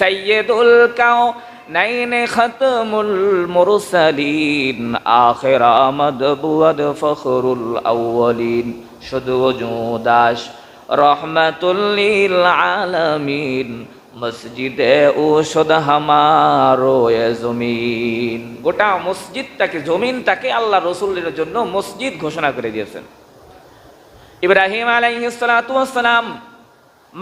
সাইয়্যিদুল কাউনাইন খাতামুল মুরসালিন আখিরা মাদবুয়াদ ফখরুল আউয়ালিন শুধু ওজুদাস রহমাতুল লিল আলামিন মসজিদে ওষুধ হামারো এ জমিন। গোটা মসজিদটাকে, জমিনটাকে আল্লাহ রসুলের জন্য মসজিদ ঘোষণা করে দিয়েছেন। ইব্রাহিম আলাইহিস সালাতু ওয়াস সালাম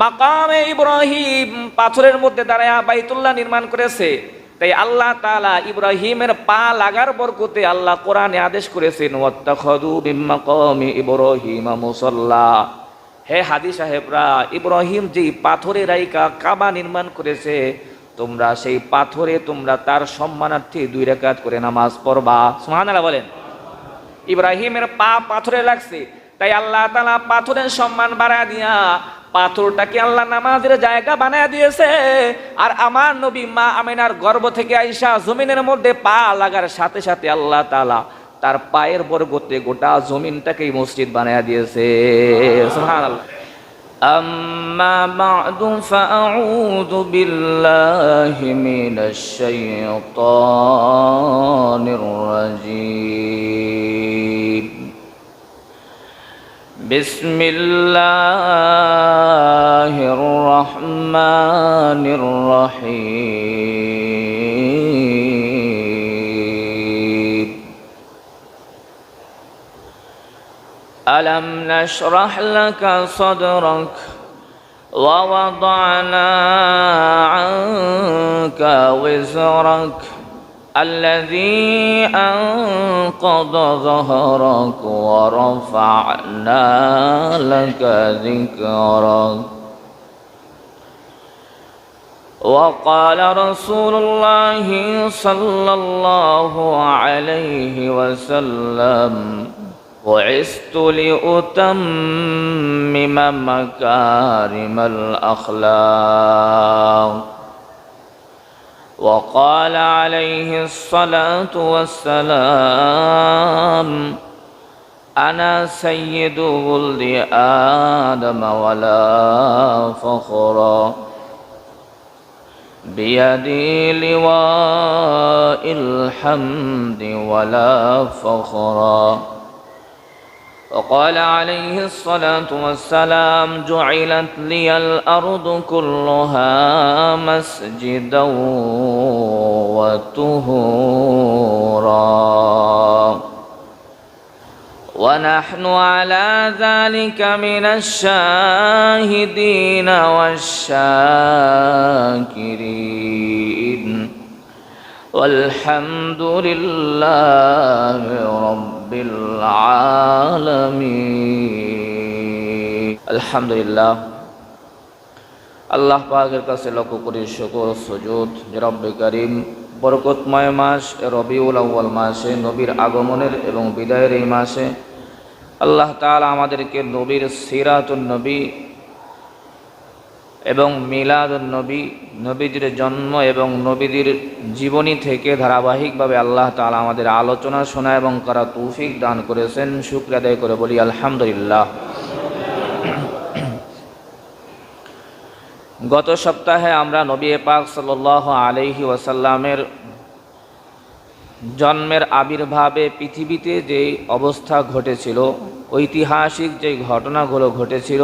মাকামে ইব্রাহিম পাথরের মধ্যে দাঁড়ায়া বাইতুল্লাহ নির্মাণ করেছে। তাই আল্লাহ তাআলা ইব্রাহিমের পা লাগার বরকতে আল্লাহ কোরআনে আদেশ করেছেন ওয়াত্তাখাযু মিন মাকামি ইব্রাহিম মুসাল্লা। হে হাদি সাহেবরা, ইব্রাহিম যেই পাথরে রাইকা কাবা নির্মাণ করেছে, তোমরা সেই পাথরে তোমরা তার সম্মানার্থে 2 রাকাত করে নামাজ পড়বা। সুবহানাল্লাহ বলেন। ইব্রাহিমের পা পাথরে লাগছে, তাই আল্লাহ তাআলা পাথরের সম্মান বাড়ায় দিয়া পাথরটাকে আল্লাহ নামাজের জায়গা বানায় দিয়েছে। আর আমার নবী মা আমিনার গর্ভ থেকে আইসা জমিনের মধ্যে পা লাগার সাথে সাথে আল্লাহ তাআলা তার পায়ের বরকতে গোটা জমিনটাকেই মসজিদ বানায় দিয়েছে। সুবহানাল্লাহ। আম্মা বা'দু ফাআউযু বিল্লাহি মিনাশ শাইতানির রাজীম। বিসমিল্লাহির রহমানির রহিম। আলাম নাশরাহ লাকা সাদরাক ওয়া ওয়াদা'না আনকা ওয়িজরাক الذي أنقض ظهرك ورفعنا لك ذكرك. وقال رسول الله صلى الله عليه وسلم بعثت لأتمم مكارم الأخلاق. وقال عليه الصلاة والسلام أنا سيد ولد آدم ولا فخر بيدي لواء الحمد ولا فخر. وقال عليه الصلاة والسلام جعلت لي الأرض كلها مسجدا وطهورا. ونحن على ذلك من الشاهدين والشاكرين والحمد لله رب العالمين. আলহামদুলিল্লাহ, আল্লাহ পাকের কাছে লক্ষ কোটি শুকর সুজুদ যে রব্বে কারীম বরকতময় মাস রবিউল আউয়াল মাসে, নবীর আগমনের এবং বিদায়ের এই মাসে আল্লাহ তাআলা আমাদেরকে নবীর সিরাতুন নবী এবং মিলাদুন নবী, নবীজির জন্ম এবং নবীদের জীবনী থেকে ধারাবাহিকভাবে আল্লাহ তাআলা আমাদের আলোচনা শোনা এবং করা তৌফিক দান করেছেন। শুকরিয়া আদায় করে বলি আলহামদুলিল্লাহ। গত সপ্তাহে আমরা নবী পাক সাল্লাল্লাহু আলাইহি ওয়াসাল্লামের জন্মের আবির্ভাবে পৃথিবীতে যে অবস্থা ঘটেছিল, ঐতিহাসিক যে ঘটনাগুলো ঘটেছিল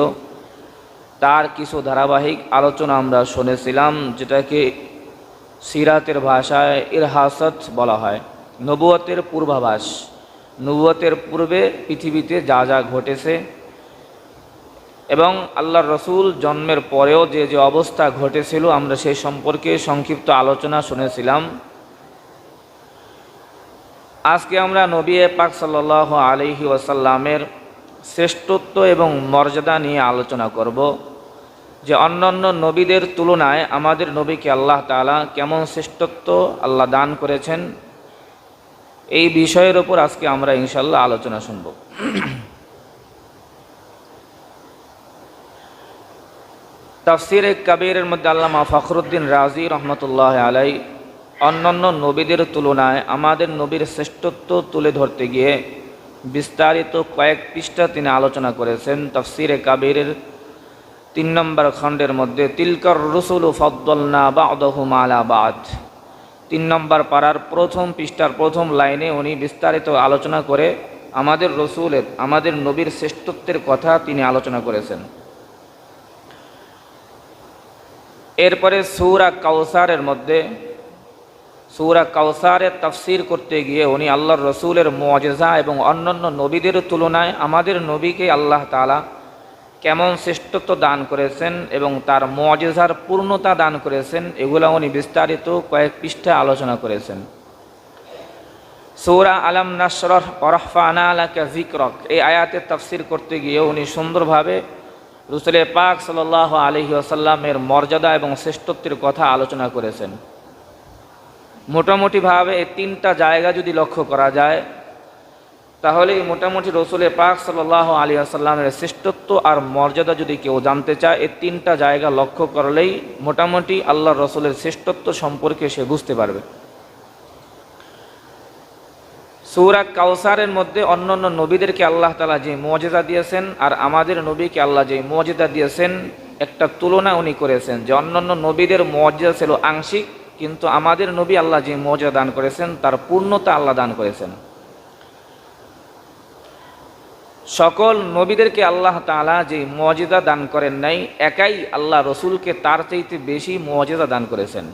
তার কিছু ধারাবাহিক আলোচনা আমরা শুনেছিলাম, যেটাকে সিরাতের ভাষায় ইরহাসাত বলা হয়, নবুয়তের পূর্বাভাস। নবুয়তের পূর্বে পৃথিবীতে যা যা ঘটেছে এবং আল্লাহর রসুল জন্মের পরেও যে যে অবস্থা ঘটেছিল আমরা সেই সম্পর্কে সংক্ষিপ্ত আলোচনা শুনেছিলাম। আজকে আমরা নবী পাক সাল্লাল্লাহু আলাইহি ওয়াসাল্লামের শ্রেষ্ঠত্ব এবং মর্যাদা নিয়ে আলোচনা করব, যে অন্যান্য নবীদের তুলনায় আমাদের নবীকে আল্লাহ তাআলা কেমন শ্রেষ্ঠত্ব আল্লাহ দান করেছেন, এই বিষয়ের উপর আজকে আমরা ইনশাআল্লাহ আলোচনা শুনব। তাফসীরে কবীরের মধ্যে আল্লামা ফখরুদ্দিন রাজি রহমতুল্লাহ আলাইহি অন্যান্য নবীদের তুলনায় আমাদের নবীর শ্রেষ্ঠত্ব তুলে ধরতে গিয়ে বিস্তারিত কয়েক পৃষ্ঠা তিনি আলোচনা করেছেন। তাফসীরে কবীরের 3 নম্বর খণ্ডের মধ্যে তিলকার রুসুলু ফাদ্দালনা বা'দাহুম আলা বা'দ, 3 নম্বর পারার প্রথম পৃষ্ঠার প্রথম লাইনে উনি বিস্তারিত আলোচনা করে আমাদের রসুলের, আমাদের নবীর শ্রেষ্ঠত্বের কথা তিনি আলোচনা করেছেন। এরপরে সূরা কাউসারের মধ্যে, সূরা কাউসারের তাফসীর করতে গিয়ে উনি আল্লাহর রসুলের মুআজিজা এবং অন্যান্য নবীদের তুলনায় আমাদের নবীকে আল্লাহ তাআলা কেমন শ্রেষ্ঠত্ব দান করেছেন এবং তার মুআজিজার পূর্ণতা দান করেছেন, এগুলো উনি বিস্তারিত কয়েক পৃষ্ঠা আলোচনা করেছেন। সূরা আলাম নাশরাহ ওয়া রাফা'না লাকা যিকরাক, এই আয়াতের তাফসীর করতে গিয়ে উনি সুন্দরভাবে রাসূল পাক সাল্লাল্লাহু আলাইহি ওয়াসাল্লামের মর্যাদা এবং শ্রেষ্ঠত্বের কথা আলোচনা করেছেন। মোটামুটিভাবে এই 3টা জায়গা যদি লক্ষ্য করা যায় তাহলে মোটামুটি রাসূল পাক সাল্লাল্লাহু আলাইহি ওয়াসাল্লামের শ্রেষ্ঠত্ব আর মর্যাদা যদি কেউ জানতে চায়, এই 3টা জায়গা লক্ষ্য করলেই মোটামুটি আল্লাহর রসুলের শ্রেষ্ঠত্ব সম্পর্কে সে বুঝতে পারবে। সূরা কাউসারের মধ্যে অন্যান্য নবীদেরকে আল্লাহ তাআলা যে মুআজিজা দিয়েছেন আর আমাদের নবীকে আল্লাহ যে মুআজিজা দিয়েছেন একটা তুলনা উনি করেছেন, যে অন্যান্য নবীদের মুআজিজা ছিল আংশিক, কিন্তু আমাদের নবী আল্লাহ যে মুআজিজা দান করেছেন তার পূর্ণতা আল্লাহ দান করেছেন। সকল নবীদেরকে আল্লাহ তাআলা যে মুআজিজা দান করেন নাই, একাই আল্লাহ রসুলকে তার চাইতে বেশি মুআজিজা দান করেছেন।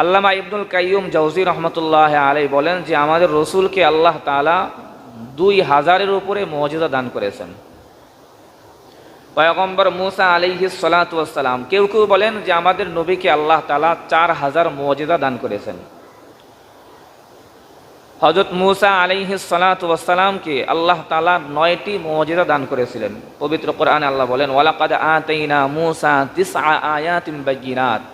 আল্লামা ইবনুল কাইয়ুম জাওজি রহমতুল্লাহ আলাইহি বলেন যে আমাদের রসুলকে আল্লাহ তাআলা 2000-এর উপরে মুআজিজা দান করেছেন। পয়গম্বর মূসা আলাইহিস সালাতু ওয়াস সালাম, কেউ কেউ বলেন যে আমাদের নবীকে আল্লাহ তাআলা 4000 মুআজিজা দান করেছেন। হযরত মূসা আলাইহিস সালাতু ওয়াস সালামকে আল্লাহ তাআলা 9টি মুআজিজা দান করেছিলেন। পবিত্র কোরআনে আল্লাহ বলেন ওয়ালাকাদ আতাইনা মূসা 9 আয়াতিন বায়িনাত,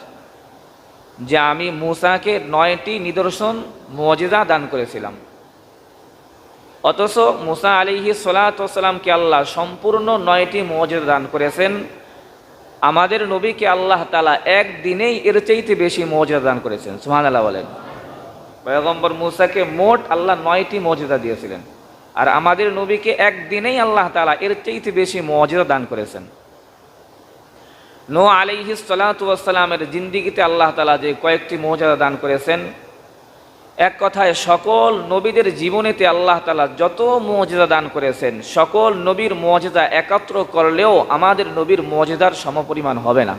যে আমি মূসাকে 9টি নিদর্শন মুআজিজা দান করেছিলাম। অথচ মূসা আলাইহিস সালাতু ওয়াস সালামকে আল্লাহ সম্পূর্ণ 9টি মুআজিজা দান করেছেন, আমাদের নবীকে আল্লাহ তাআলা একদিনেই এর চাইতে বেশি মুআজিজা দান করেছেন। সুবহানাল্লাহ বলেন। পয়গম্বর মূসাকে মোট আল্লাহ 9টি মুআজিজা দিয়েছিলেন, আর আমাদের নবীকে একদিনেই আল্লাহ তাআলা এর চাইতে বেশি মুআজিজা দান করেছেন। নূহ আলাইহিস সালাতু ওয়াস সালামের জিন্দেগিতে আল্লাহ তাআলা যে কয়েকটি মুআজিজা দান করেছেন, এক কথায় সকল নবীদের জীবনেতে আল্লাহ তাআলা যত মুআজিজা দান করেছেন, সকল নবীর মুআজিজা একত্র করলেও আমাদের নবীর মুআজিজার সমপরিমাণ হবে না।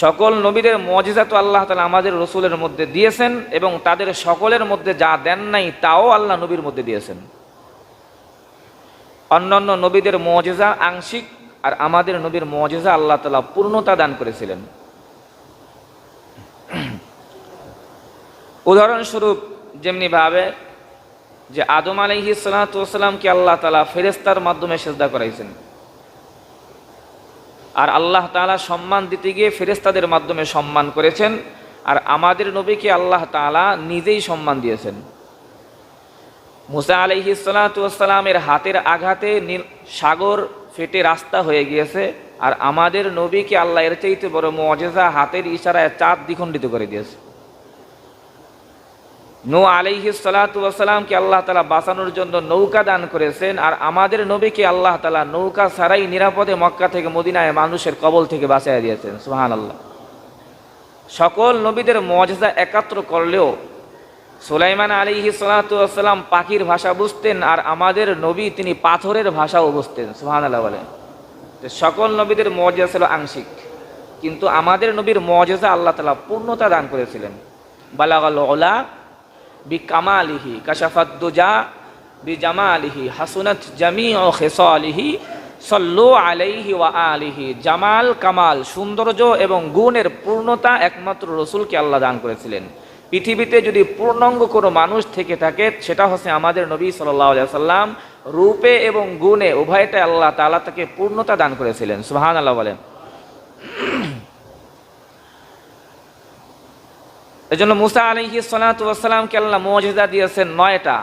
সকল নবীদের মুআজিজা তো আল্লাহ তাআলা আমাদের রসুলের মধ্যে দিয়েছেন এবং তাদের সকলের মধ্যে যা দেন নাই তাও আল্লাহ নবীর মধ্যে দিয়েছেন। অন্যান্য নবীদের মুআজিজা আংশিক, আর আমাদের নবীর মুআজিজা আল্লাহ তাআলা পূর্ণতা দান করেছিলেন। উদাহরণস্বরূপ যেমনিভাবে যে আদম আলাইহিস সালাতু ওয়াস সালামকে আল্লাহ তাআলা ফেরেশতার মাধ্যমে সিজদা করাইছেন, আর আল্লাহ তাআলা সম্মান দিতে গিয়ে ফেরেশতাদের মাধ্যমে সম্মান করেছেন, আর আমাদের নবীকে আল্লাহ তাআলা নিজেই সম্মান দিয়েছেন। মূসা আলাইহিস সালাতু ওয়াস সালামের হাতের আঘাতে সাগর ফেটে রাস্তা হয়ে গিয়েছে, আর আমাদের নবীকে আল্লাহ এর চাইতে বড় মুআজিজা হাতের ইশারায় চাঁদ দ্বিখণ্ডিত করে দিয়েছে। নূহ আলাইহিস সালাতু ওয়াস সালামকে আল্লাহ তাআলা বাঁচানোর জন্য নৌকা দান করেছেন, আর আমাদের নবীকে আল্লাহ তাআলা নৌকা ছাড়াই নিরাপদে মক্কা থেকে মদিনায় মানুষের কবল থেকে বাঁচিয়ে দিয়েছেন। সুবহানাল্লাহ। সকল নবীদের মুআজিজা একত্র করলেও সুলাইমান আলাইহিস সালাতু ওয়াস সালাম পাখির ভাষা বুঝতেন, আর আমাদের নবী তিনি পাথরের ভাষাও বুঝতেন। সুবহানাল্লাহ বলেন। সকল নবীদের মুআজিজা ছিল আংশিক, কিন্তু আমাদের নবীর মুআজিজা আল্লাহ তাআলা পূর্ণতা দান করেছিলেন। বালাগাল উলা বিকামালিহি কাশাফাদ দুজা বিজামালিহি হাসুনাত জামিউ খিসালিহি সাল্লু আলাইহি ওয়া আলিহি। জামাল, কামাল, সৌন্দর্য এবং গুণের পূর্ণতা একমাত্র রসুলকে আল্লাহ দান করেছিলেন। পৃথিবীতে যদি পূর্ণাঙ্গ কোনো মানুষ থেকে থাকে সেটা হচ্ছে আমাদের নবী সাল্লাল্লাহু আলাইহি সাল্লাম। রূপে এবং গুণে উভয়টাই আল্লাহ তাআলা তাকে পূর্ণতা দান করেছিলেন। সুবহানাল্লাহ বলেন। এজন্য মূসা আলাইহিস সালাতু ওয়াস সালামকে আল্লাহ মুআজিজা দিয়েছেন 9টা,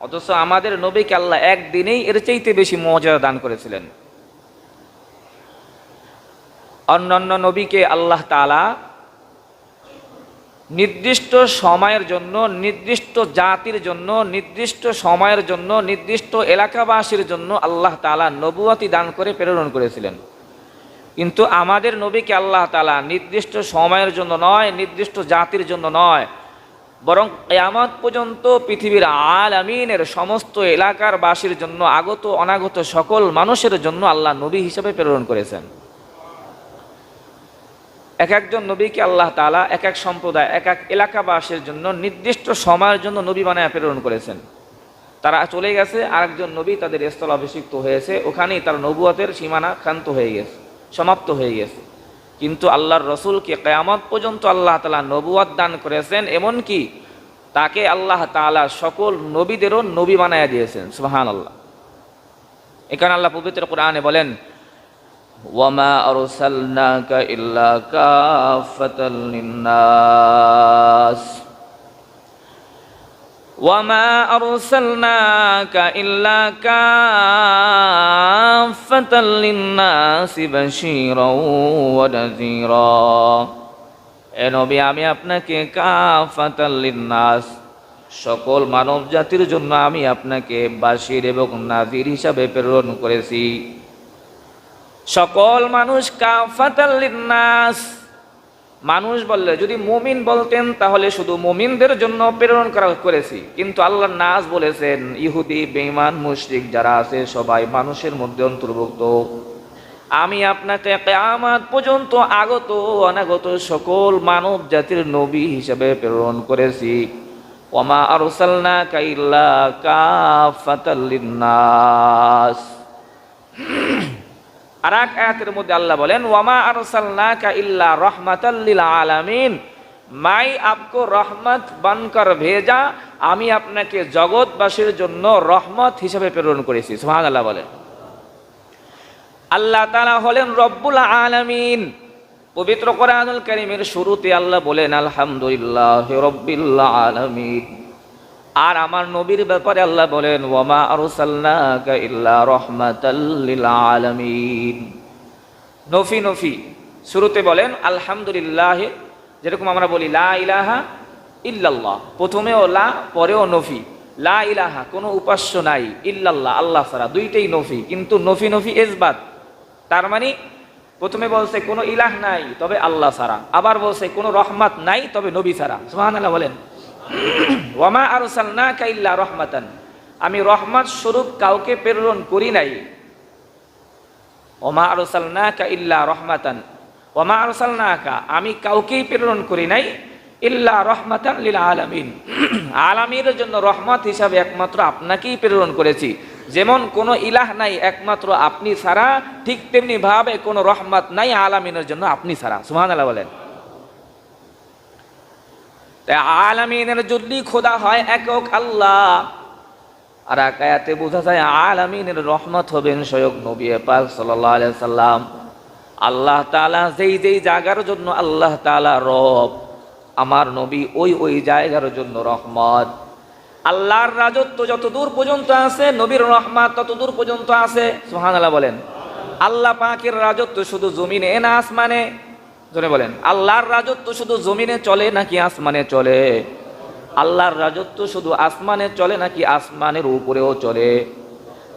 অথচ আমাদের নবীকে আল্লাহ একদিনেই এর চাইতে বেশি মুআজিজা দান করেছিলেন। অন্যান্য নবীকে আল্লাহ তাআলা নির্দিষ্ট সময়ের জন্য, নির্দিষ্ট জাতির জন্য, নির্দিষ্ট সময়ের জন্য, নির্দিষ্ট এলাকাবাসীর জন্য আল্লাহ তাআলা নবুয়তি দান করে প্রেরণ করেছিলেন। কিন্তু আমাদের নবীকে আল্লাহ তাআলা নির্দিষ্ট সময়ের জন্য নয়, নির্দিষ্ট জাতির জন্য নয়, বরং কিয়ামত পর্যন্ত পৃথিবীর আলামিনের সমস্ত এলাকার বাসীর জন্য, আগত অনাগত সকল মানুষের জন্য আল্লাহ নবী হিসেবে প্রেরণ করেছেন। এক একজন নবীকে আল্লাহ তাআলা এক এক সম্প্রদায়, এক এক এলাকাবাসীর জন্য নির্দিষ্ট সময়ের জন্য নবী বানায় প্রেরণ করেছেন। তারা চলে গেছে, আরেকজন নবী তাদের স্থলাভিষিক্ত হয়েছে, ওখানেই তার নবুয়তের সীমানা ক্ষান্ত হয়ে গেছে, সমাপ্ত হয়ে গেছে। কিন্তু আল্লাহর রসুলকে কিয়ামত পর্যন্ত আল্লাহ তাআলা নবুয়ত দান করেছেন, এমনকি তাকে আল্লাহ তাআলা সকল নবীদেরও নবী বানায় দিয়েছেন। সুবহানাল্লাহ। এখানে আল্লাহ পবিত্র কোরআনে বলেন, ওয়ামা আরসালনাকা ইল্লা কাফাতাল লিন্নাস, ওয়ামা আরসালনাকা ইল্লা কাফাতাল লিন্নাসি বাশীরাও ওয়া নাযীরা। এ নবী, আমি আপনাকে কাফাতাল লিন্নাস, সকল মানব জাতির জন্য আমি আপনাকে বাশীর এবং নাযীর হিসাবে প্রেরণ করেছি। সকল মানুষ, কাফাতাল লিন্নাস, মানুষ বললে যদি মুমিন বলতেন তাহলে শুধু মুমিনদের জন্য প্রেরণ করেছি, কিন্তু আল্লাহ নাস বলেছেন ইহুদি, বেঈমান, মুশরিক যারা আছে সবাই মানুষের মধ্যে অন্তর্ভুক্ত। আমি আপনাকে কিয়ামত পর্যন্ত আগত অনাগত সকল মানব জাতির নবী হিসেবে প্রেরণ করেছি। ওয়ামা আরসালনাকা ইল্লা কাফাতাল লিন্নাস। আর এক আয়াতের মধ্যে আল্লাহ বলেন, ওয়ামা আরসালনাকা ইল্লা রাহমাতাল লিল আলামিন, মাই আপকো রহমত বানকর ভেজা, আমি আপনাকে জগৎবাসীর জন্য রহমত হিসেবে প্রেরণ করেছি। সুবহানাল্লাহ বলেন। আল্লাহ তাআলা হলেন রব্বুল আলামিন। পবিত্র কোরআনুল কারীমের শুরুতে আল্লাহ বলেন আলহামদুলিল্লাহি রাব্বিল আলামিন। আর আমার নবীর ব্যাপারে আল্লাহ বলেন ওয়ামা আরসালনাকা ইল্লা রাহমাতাল লিল আলামিন। নফি নফি শুরুতে বলেন আলহামদুলিল্লাহ, যেরকম আমরা বলি লা ইলাহা ইল্লাল্লাহ, প্রথমেও লা পরেও নফি। লা ইলাহা, কোনো উপাস্য নাই, ইল্লাল্লাহ আল্লাহ ছাড়া, দুইটাই নফি, কিন্তু নফি নফি ইসবাত। তার মানে প্রথমে বলছে কোনো ইলাহ নাই তবে আল্লাহ ছাড়া, আবার বলছে কোনো রহমত নাই তবে নবী ছাড়া। সুবহানাল্লাহ বলেন। ওয়ামা আরসালনাকা ইল্লা রাহমাতান, আমি রহমত স্বরূপ কাউকে প্রেরণ করি নাই। ওয়ামা আরসালনাকা ইল্লা রাহমাতান, ওয়ামা আরসালনাকা, আমি কাউকেই প্রেরণ করি নাই, ইল্লা রাহমাতান লিল আলামিন, আলামিনের জন্য রহমত হিসাবে একমাত্র আপনাকেই প্রেরণ করেছি। যেমন কোনো ইলাহ নাই একমাত্র আপনি ছাড়া, ঠিক তেমনি ভাবে কোনো রহমত নাই আলামিনের জন্য আপনি ছাড়া। সুবহানাল্লাহ বলেন। তাই আলামিনের যদি খোদা হয় একক আল্লাহ, আর এক আয়াতে বোঝা যায় আলামিনের রহমত হবেন স্বয়ং নবী পাক সাল্লাল্লাহু আলাইহি সাল্লাম। আল্লাহ তাআলা যেই যেই জায়গার জন্য আল্লাহ তাআলা রব, আমার নবী ওই ওই জায়গার জন্য রহমত। আল্লাহর রাজত্ব যত দূর পর্যন্ত আছে, নবীর রহমত তত দূর পর্যন্ত আছে। সুবহানাল্লাহ বলেন। আল্লাহ পাকের রাজত্ব শুধু জমিনে না আসমানে? জোরে বলেন। আল্লাহর রাজত্ব শুধু জমিনে চলে নাকি আসমানে চলে? আল্লাহর রাজত্ব শুধু আসমানে চলে নাকি আসমানের উপরেও চলে?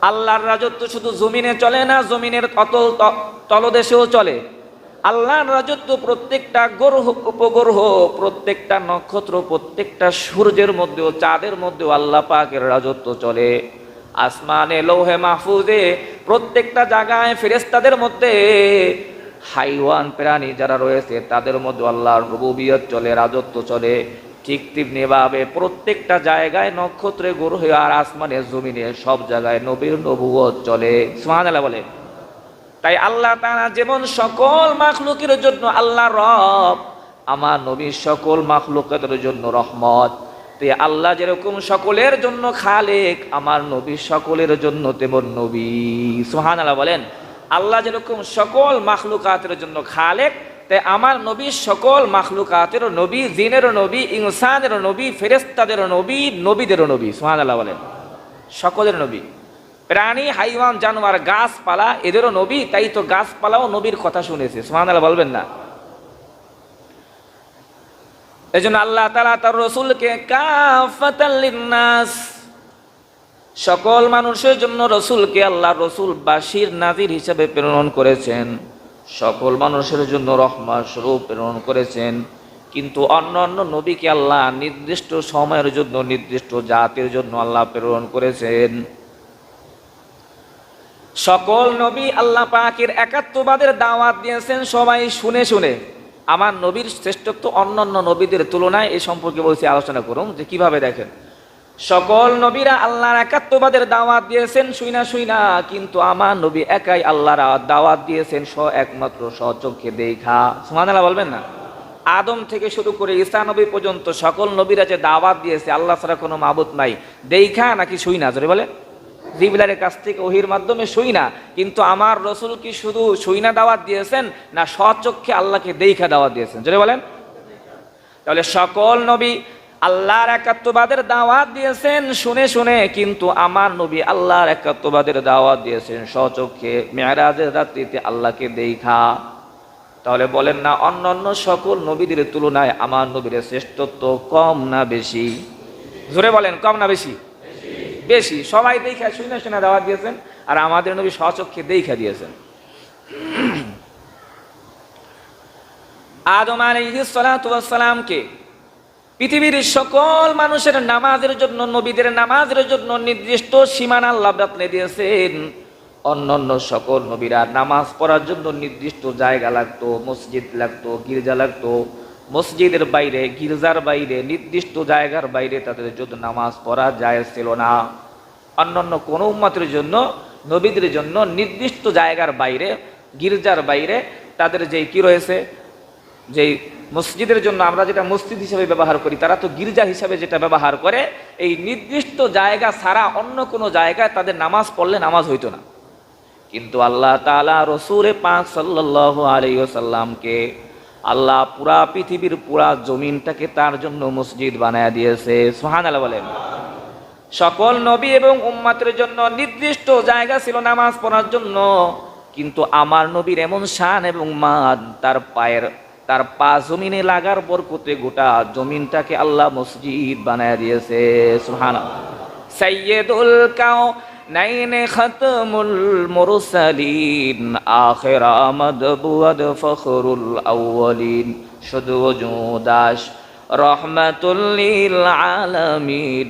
আল্লাহর রাজত্ব শুধু জমিনে চলে না জমিনের অতল তলদেশেও চলে? আল্লাহর রাজত্ব প্রত্যেকটা গ্রহ, উপগ্রহ, প্রত্যেকটা নক্ষত্র, প্রত্যেকটা সূর্যের মধ্যেও, চাঁদের মধ্যেও আল্লাহ পাকের রাজত্ব চলে। আসমানে, লৌহে মাহফুজে, প্রত্যেকটা জায়গায়, ফেরেশতাদের মধ্যে, হাইওয়ান প্রাণী যারা রয়েছে তাদের মধ্যে আল্লাহর রুবুবিয়ত চলে, রাজত্ব চলে। ঠিক তেমনিভাবে প্রত্যেকটা জায়গায়, নক্ষত্রে, গ্রহে আর আসমানে, জমিনে, সব জায়গায় নবীর নবুয়ত চলে। সুবহানাল্লাহ বলে। তাই আল্লাহ তাআলা যেমন সকল মাখলুকের জন্য আল্লাহ রব, আমার নবী সকল মাখলুকের জন্য রহমত। তাই আল্লাহ যেরকম সকলের জন্য খালেক, আমার নবী সকলের জন্য তেমন নবী। সুবহানাল্লাহ বলেন। আল্লাহ যেরকম সকল মাখলুকাতের জন্য খালেক, তাই আমার নবী সকল মাখলুকাতের নবী, জিনের নবী, ইনসানের নবী, ফেরেশতাদের নবী, নবীদের নবী। সুবহানাল্লাহ বলেন। সকলের নবী। প্রাণী, হাইওয়ান, জানোয়ার, গাছপালা এদেরও নবী, তাই তো গাছপালাও নবীর কথা শুনেছে। সুবহানাল্লাহ বলবেন না? এজন্য আল্লাহ তাআলা তার রাসূলকে কাফাতাল লিন্নাস, সকল মানুষের জন্য রাসূলকে আল্লাহ রাসূল বাশির নাযির হিসেবে প্রেরণ করেছেন, সকল মানুষের জন্য রহমত স্বরূপ প্রেরণ করেছেন। কিন্তু অন্য অন্য নবীকে আল্লাহ নির্দিষ্ট সময়ের জন্য, নির্দিষ্ট জাতির জন্য আল্লাহ প্রেরণ করেছেন। সকল নবী আল্লাহ পাকের একাত্মবাদের দাওয়াত দিয়েছেন সবাই শুনে শুনে। আমার নবীর শ্রেষ্ঠত্ব অন্যান্য নবীদের তুলনায় এই সম্পর্কে বলছি, আলোচনা করুন যে কিভাবে। দেখেন, সকল নবীরা আল্লাহর একাত্মবাদের দাওয়াত দিয়েছেন শুইনা শুইনা, কিন্তু আমার নবী একাই আল্লাহর দাওয়াত দিয়েছেন একমাত্র স্বচক্ষে দেখা। সুবহানাল্লাহ বলবেন না? আদম থেকে শুরু করে ঈসা নবী পর্যন্ত সকল নবীরা যে দাওয়াত দিয়েছে আল্লাহ ছাড়া কোনো মাবুদ নাই, দেখা নাকি শুইনা? জোরে বলে। জিবরাইলের কাছ থেকে ওহির মাধ্যমে শুইনা, কিন্তু আমার রাসূল কি শুধু শুইনা দাওয়াত দিয়েছেন না স্বচক্ষে আল্লাহকে দেখা দাওয়াত দিয়েছেন? জোরে বলেন। তাহলে সকল নবী আল্লাহর একাত্মবাদের দাওয়াত দিয়েছেন শুনে শুনে, কিন্তু আমার নবী আল্লাহর একাত্মবাদের দাওয়াত দিয়েছেন স্বচক্ষে মেরাজের রাত্রিতে আল্লাহকে দেখা। তাহলে বলেন না, অন্যান্য সকল নবীদের তুলনায় আমার নবীর শ্রেষ্ঠত্ব কম না বেশি? জোরে বলেন, কম না বেশি? বেশি। সবাই দেখা শুনে শুনে দাওয়াত দিয়েছেন, আর আমাদের নবী স্বচক্ষে দেখা দিয়েছেন। আদম আলাইহিস সালাতু ওয়াস সালামকে পৃথিবীর সকল মানুষের নামাজের জন্য, নবীদের নামাজের জন্য নির্দিষ্ট সীমানা আল্লাহ বাতলে দিয়েছেন। অন্যান্য সকল নবীরা নামাজ পড়ার জন্য নির্দিষ্ট জায়গা লাগতো, মসজিদ লাগতো, গির্জা লাগতো। মসজিদের বাইরে, গির্জার বাইরে, নির্দিষ্ট জায়গার বাইরে তাদের জন্য নামাজ পড়া জায়েজ ছিল না। অন্যান্য কোনো উম্মতের জন্য, নবীদের জন্য নির্দিষ্ট জায়গার বাইরে, গির্জার বাইরে তাদের যেই কি রয়েছে, যেই মসজিদের জন্য আমরা যেটা মসজিদ হিসেবে ব্যবহার করি, তারা তো গির্জা হিসাবে যেটা ব্যবহার করে, এই নির্দিষ্ট জায়গা ছাড়া অন্য কোনো জায়গায় তাদের নামাজ পড়লে নামাজ হইতো না। কিন্তু আল্লাহ তাআলা রাসূল পাক সাল্লাল্লাহু আলাইহি ওয়াসাল্লামকে আল্লাহ পুরা পৃথিবীর পুরা জমিনটাকে তার জন্য মসজিদ বানায় দিয়েছে। সুবহানাল্লাহ বলেন। সকল নবী এবং উম্মতের জন্য নির্দিষ্ট জায়গা ছিল নামাজ পড়ার জন্য, কিন্তু আমার নবীর এমন শান এবং মান, তার পা জমিনে লাগার বরকতে গোটা জমিনটাকে আল্লাহ মসজিদ বানায় দিয়েছে। সুবহানাল্লাহ। সাইয়্যিদুল কাউনাইন খাতামুল মুরসালিন আখিরা মাদবুদ ফখরুল আউয়ালিন শুধু ওজুদাস রহমাতুল লিল আলামিন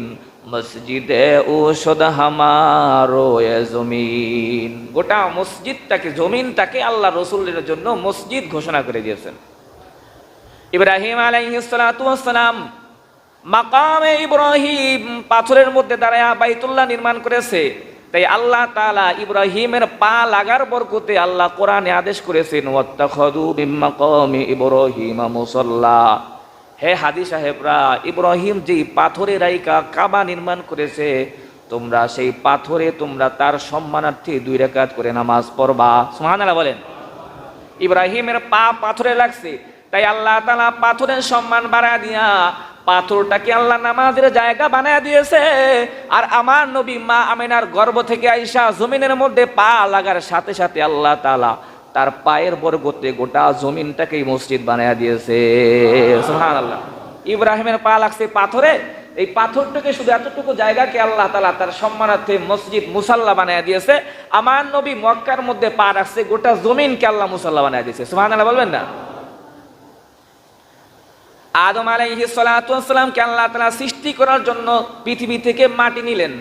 মসজিদে ঔষধ হামারো এ জমিন। গোটা মসজিদটাকে, জমিনটাকে আল্লাহ রাসূলের জন্য মসজিদ ঘোষণা করে দিয়েছেন। ইব্রাহিম আলাইহিস সালাতু ওয়াস সালাম মাকামে ইব্রাহিম পাথরের মধ্যে দাঁড়ায় বাইতুল্লাহ নির্মাণ করেছে। তাই আল্লাহ তাআলা ইব্রাহিমের পা লাগার বরকতে আল্লাহ কোরআনে আদেশ করেছেন, ওয়াত্তাখাযু মিন মাকামি ইব্রাহিম মুসাল্লা। হে হাদী সাহেবরা, ইব্রাহিম যেই পাথরে রাইকা কাবা নির্মাণ করেছে, তোমরা সেই পাথরে তোমরা তার সম্মানার্থে 2 রাকাত করে নামাজ পড়বা। সুবহানাল্লাহ বলেন। ইব্রাহিমের পা পাথরে লাগছে, তাই আল্লাহ তাআলা পাথরের সম্মান বাড়ায় দিয়া পাথরটাকে আল্লাহ নামাজের জায়গা বানায় দিয়েছে। আর আমার নবী মা আমিনার গর্ভ থেকে আইসা জমিনের মধ্যে পা লাগার সাথে সাথে আল্লাহ তাআলা তার পায়ের বরকতে গোটা জমিনটাকেই মসজিদ বানায় দিয়েছে। সুবহানাল্লাহ। ইব্রাহিমের পা লাগছে পাথরে, এই পাথরটাকে শুধু এতটুকু জায়গাকে আল্লাহ তাআলা তার সম্মানার্থে মসজিদ মুসাল্লা বানায় দিয়েছে। আমার নবী মক্কার মধ্যে পা রাখছে, গোটা জমিনকে আল্লাহ মুসাল্লা বানায় দিয়েছে। সুবহানাল্লাহ বলবেন না? আদম আলাইহিস সালাতু ওয়াস সালামকে আল্লাহ তাআলা সৃষ্টি করার জন্য পৃথিবী থেকে মাটি নিলেন,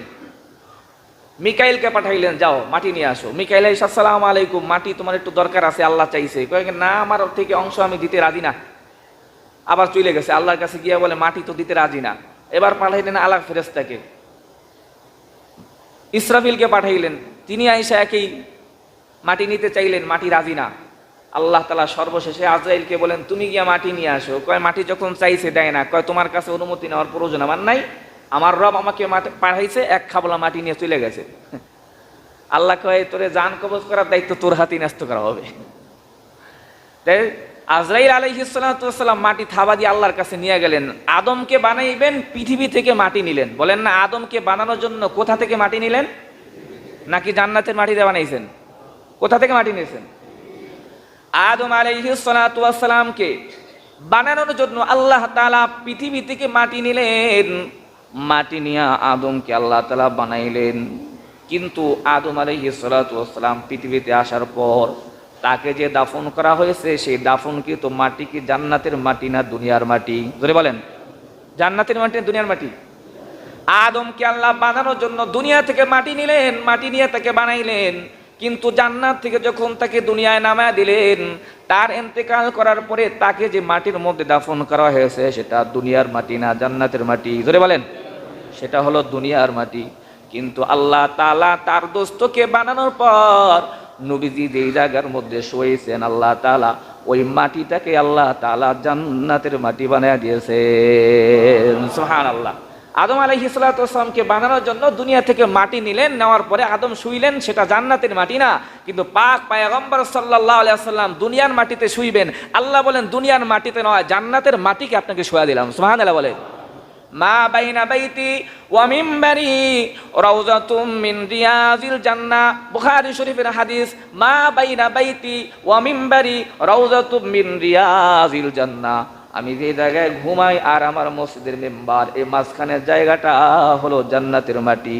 মিকাইলকে পাঠাইলেন, যাও মাটি নিয়ে আসো। মিকাইল আলাইহিস আসসালামু আলাইকুম, মাটি তোমার একটু দরকার আছে, আল্লাহ চাইছে। কয় না, আমার থেকে অংশ আমি দিতে রাজি না। আবার চলে গেছে, আল্লাহর কাছে গিয়ে বলে মাটি তো দিতে রাজি না। এবার পাঠাইলেন আলাক ফেরেশতাকে, ইসরাফিলকে পাঠাইলেন, তিনি আইসা একই মাটি নিতে চাইলেন, মাটি রাজি না। আল্লাহ তাআলা সর্বশেষে আজরাইলকে বলেন, তুমি গিয়া মাটি নিয়ে আসো। কয় মাটি যখন চাইছে দেয় না। কয় তোমার কাছে অনুমতি নেওয়ার প্রয়োজন আমার নাই, আমার রব আমাকে মাটি পাঠাইছে, এক খাবলা মাটি নিয়ে চলে গেছে। আল্লাহ কয়, তোরে জান কবজ করার দায়িত্ব তোর হাতে ন্যস্ত করা হবে। তাই আজরাইল আলাইহিস সালাতু ওয়াস সালাম মাটি থাবা দিয়ে আল্লাহর কাছে নিয়ে গেলেন। আদমকে বানাইবেন, পৃথিবী থেকে মাটি নিলেন। বলেন না, আদমকে বানানোর জন্য কোথা থেকে মাটি নিলেন? নাকি জান্নাতের মাটি দিয়ে বানাইছেন? কোথা থেকে মাটি নিয়েছেন? আদম আলাইহিস সালাতু ওয়াস সালামকে বানানোর জন্য আল্লাহ তাআলা পৃথিবী থেকে মাটি নিলেন, মাটি নিয়ে আদমকে আল্লাহ তাআলা বানাইলেন। কিন্তু আদম আলাইহিস সালাতু ওয়াস সালাম পৃথিবীতে আসার পর তাকে যে দাফন করা হয়েছে, সেই দাফনকৃত মাটি কি জান্নাতের মাটি না দুনিয়ার মাটি? ধরে বলেন, জান্নাতের মাটি না দুনিয়ার মাটি? আদমকে আল্লাহ বানানোর জন্য দুনিয়া থেকে মাটি নিলেন, মাটি নিয়ে তাকে বানাইলেন। কিন্তু জান্নাত থেকে যখন তাকে দুনিয়ায় নামায় দিলেন, তার ইন্তেকাল করার পরে তাকে যে মাটির মধ্যে দাফন করা হয়েছে সেটা দুনিয়ার মাটি না জান্নাতের মাটি? ধরে বলেন, সেটা হলো দুনিয়ার মাটি। কিন্তু আল্লাহ তাআলা তার দোস্তকে বানানোর পর নবীজি যেই জায়গার মধ্যে শুয়েছেন, আল্লাহ তাআলা ওই মাটিটাকে আল্লাহ তাআলা জান্নাতের মাটি বানিয়ে দিয়েছেন। সুবহানাল্লাহ। আদম আলাইহিস সালাতু ওয়াস সালামকে বানানোর জন্য দুনিয়া থেকে মাটি নিলেন, নেওয়ার পরে আদম শুইলেন, সেটা জান্নাতের মাটি না। কিন্তু পাক পয়গম্বর সাল্লাল্লাহু আলাইহি ওয়াসাল্লাম দুনিয়ার মাটিতে শুইবেন। আল্লাহ বলেন দুনিয়ার মাটিতে নয়, জান্নাতের মাটিকে আপনাকে শোয়া দিলাম। সুবহানাল্লাহ বলেন। মা বাইনা বাইতি ওয়া মিম্বারি রাউযাতুম মিন রিয়াজিল জান্নাহ, বুখারী শরীফের হাদিস। মা বাইনা বাইতি ওয়া মিম্বারি রাউযাতুম মিন রিয়াজিল জান্নাহ, আমি যে জায়গায় ঘুমাই আর আমার মসজিদের মেম্বার, এই মাঝখানের জায়গাটা হলো জান্নাতের মাটি।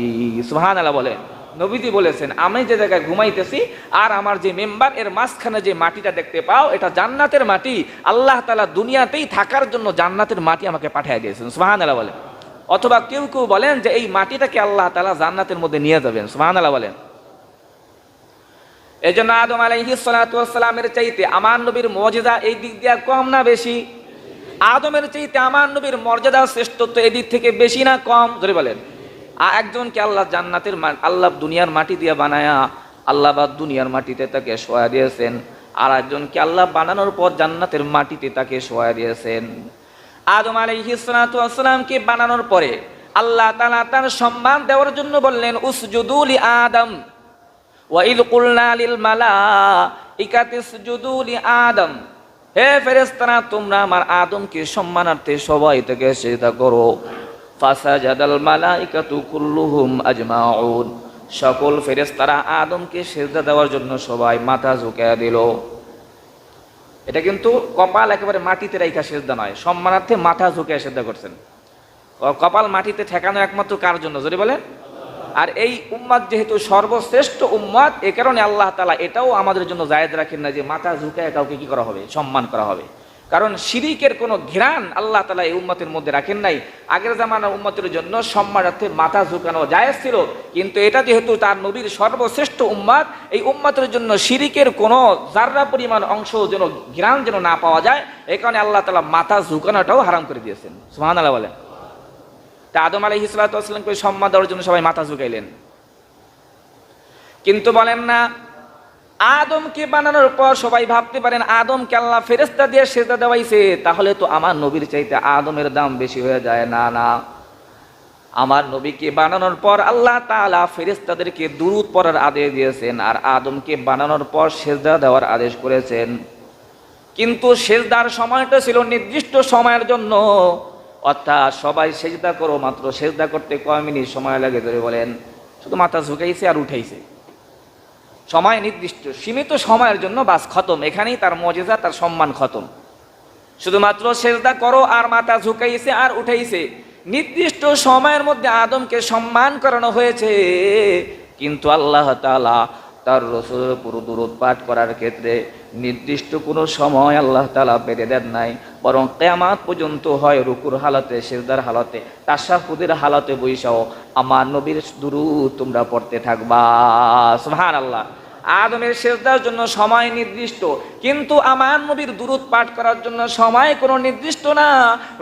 সুবহানাল্লাহ বলেন। নবীজি বলেছেন আমি যে জায়গায় ঘুমাইতেছি আর আমার যে মেম্বার, এর মাঝখানে যে মাটিটা দেখতে পাও এটা জান্নাতের মাটি। আল্লাহ তাআলা দুনিয়াতেই থাকার জন্য জান্নাতের মাটি আমাকে পাঠিয়ে দিয়েছেন। সুবহানাল্লাহ বলেন। অথবা কেউ কেউ বলেন যে এই মাটিটাকে আল্লাহ তাআলা জান্নাতের মধ্যে নিয়ে যাবেন। সুবহানাল্লাহ বলেন। এই জন্য আদম আলাইহিস সালাতু ওয়াস সালামের চাইতে আমার নবীর মুজিজা এই দিক দিয়ে কম না বেশি? আদমের চাইতে আমার নবীর মর্যাদা শ্রেষ্ঠত্ব এদিক থেকে বেশি না কম? ধরে বলেন। একজনকে আল্লাহ জান্নাতের আল্লাহ দুনিয়ার মাটি দিয়ে বানায়া আল্লাহ বা দুনিয়ার মাটিতে তাকে শোয়া দিয়েছেন, আর একজনকে আল্লাহ বানানোর পর জান্নাতের মাটিতে তাকে শোয়া দিয়েছেন। আদম আলাইহিস সালাতু ওয়াস সালামকে বানানোর পরে আল্লাহ তাআলা তার সম্মান দেওয়ার জন্য বললেন উসজুদু লি আদম ওয়া ইয কুলনা লিল মালাইকাতি ইসজুদু লি আদম, হে ফেরেশতারা তোমরা আমার আদমকে সম্মানার্থে সবাই থেকে সিজদা করো। ফাসাজাদাল মালাইকাতু কুল্লুহুম আজমাউন, সকল ফেরেশতারা আদমকে সিজদা দেওয়ার জন্য সবাই মাথা ঝুঁকিয়ে দিল। এটা কিন্তু কপাল একেবারে মাটিতে রাইখা সিজদা নয়, সম্মানার্থে মাথা ঝুঁকিয়ে সিজদা করছেন। কপাল মাটিতে ঠেকানো একমাত্র কার জন্য? যদি বলেন। আর এই উম্মাত যেহেতু সর্বশ্রেষ্ঠ উম্মাত, এ কারণে আল্লাহ তাআলা এটাও আমাদের জন্য জায়েজ রাখেন না যে মাথা ঝুঁকায় কাউকে কি করা হবে? সম্মান করা হবে। কারণ শিরিকের কোনো ঘ্রাণ আল্লাহ তাআলা এই উম্মতের মধ্যে রাখেন নাই। আগের জামানার উম্মতের জন্য সম্মানার্থে মাথা ঝুঁকানো জায়েজ ছিল, কিন্তু এটা যেহেতু তার নবীর সর্বশ্রেষ্ঠ উম্মাত, এই উম্মতের জন্য শিরিকের কোনো যাররা পরিমাণ অংশ যেন ঘ্রাণ যেন না পাওয়া যায়, এই কারণে আল্লাহ তাআলা মাথা ঝুঁকানোটাও হারাম করে দিয়েছেন। সুবহানাল্লাহ বলেন। তা আদম আলাইহিস সালাতু ওয়াস সালামকে সম্মান দেওয়ার জন্য সবাই মাথা ঝুঁকাইলেন। কিন্তু বলেন না আদমকে বানানোর পর সবাই ভাবতে পারেন আদমকে আল্লাহ ফেরেশতা দিয়ে সিজদা দেওয়াইছে, তাহলে তো আমার নবীর চাইতে আদমের দাম বেশি হয়ে যায়। না না, আমার নবীকে বানানোর পর আল্লাহ তাআলা ফেরেশতাদেরকে দুরূদ পড়ার আদেশ দিয়েছেন, আর আদমকে বানানোর পর সিজদা দেওয়ার আদেশ করেছেন। কিন্তু সিজদার সময়টা ছিল নির্দিষ্ট সময়ের জন্য, অর্থাৎ সবাই সিজদা করো, মাত্র সিজদা করতে কয় মিনিট সময় লাগে? ধরে বলেন। শুধু মাথা ঝুঁকাইছে আর উঠাইছে, সময় নির্দিষ্ট সীমিত সময়ের জন্য, বাস খতম। এখানেই তার মুজিজা, তার সম্মান খতম। শুধুমাত্র সিজদা করো আর মাথা ঝুঁকাইছে আর উঠাইছে, নির্দিষ্ট সময়ের মধ্যে আদমকে সম্মান করানো হয়েছে। কিন্তু আল্লাহ তাআলা তার রাসূলের উপর দুরূদ পাঠ করার ক্ষেত্রে নির্দিষ্ট কোনো সময় আল্লাহ তাআলা বেঁধে দেন নাই, বরং কিয়ামত পর্যন্ত হয় রুকুর হালতে, সিজদার হালতে, তাশাহুদের হালতে বৈশাও আমার নবীর দুরূদ তোমরা পড়তে থাকবা। সুবহানাল্লাহ। আদমের সিজদার জন্য সময় নির্দিষ্ট, কিন্তু আমার নবীর দুরূদ পাঠ করার জন্য সময় কোনো নির্দিষ্ট না।